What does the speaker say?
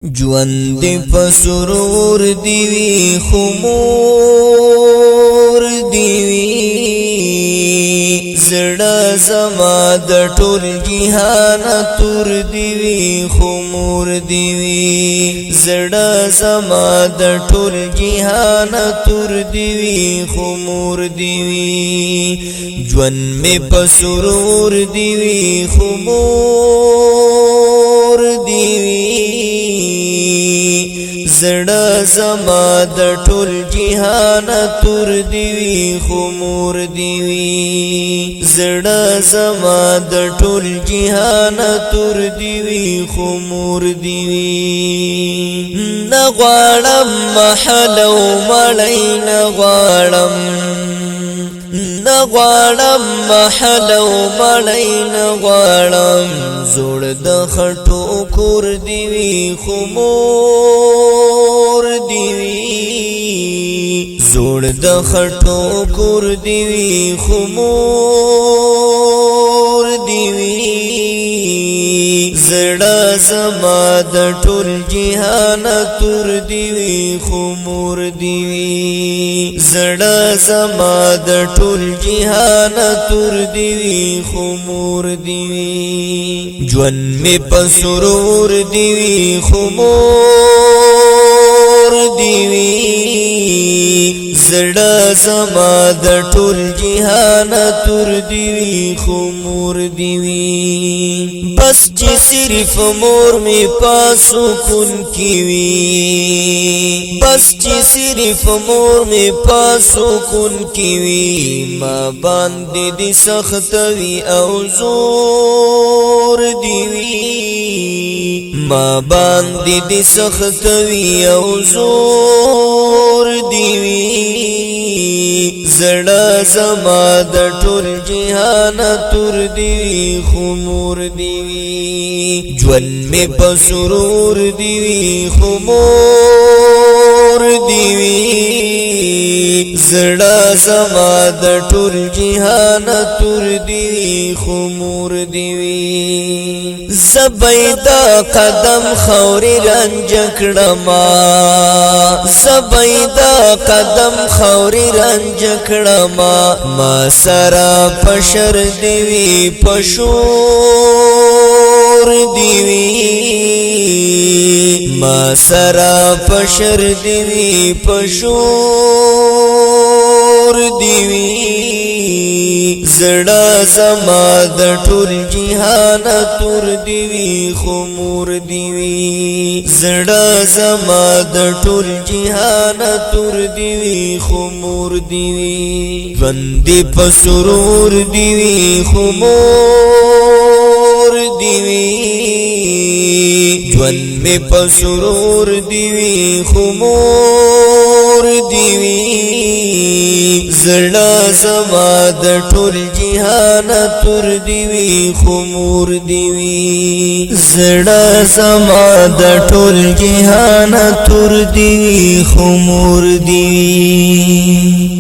ژوند پسرور دیوی خمور دیوی زړه زما د ټول جهان تور دیوی خمور دیوی زړه زما د ټول جهان تور دیوی خمور دیوی ژوند می پسرور دیوی خمور دیوی زړه زما د ټول جهان تور دیوی خمور دیوی زړه زما د ټول جهان تور دیوی خمور دیوی نغواړم محل او مړی نغواړم نغواړم محل او مړی نغواړم زوړ د خټو کور دیوی خمور دیوی زوړ د خټو کور دیوی خمور دیوی زړه زما د ټول جهان تور دیوی خمور دیوی زړه زما د ټول جهان تور دیوی خمور دیوی ژوند می پسرور دیوی خمور دیوی زړه زما د ټول جهان تور دیوی خمور دیوی بس چې صرف مور می پاسو کن کیوی بس چې صرف مور می پاسو کن کیوی ما باندې دي سختوي او زور دیوی ما باندې دي سختوي او زور دیوی زړه زما د ټول جهان تور دیوی خمور دیوی ژوند می پسرور دیوی خمور دیوی زړه زما د ټول جهان تور دیوی خمور دیوی زبیدا قدم خوري رنج کړما زبیدا قدم خوري رنج کړما ما سرا پشر دیوی پشور دیوی ما سرا پشر دیوی پشور دیوی زړه زما د ټول جهان تور دیوی خمور دیوی زړه زما د ټول جهان تور دیوی خمور دیوی ژوند پسرور دیوی خمور دیوی ژوند می پسرور دیوی خمور دیوی زړه زما د ټول جهان تور دیوی خمور دیوی زړه زما د ټول جهان تور دیوی خمور دیوی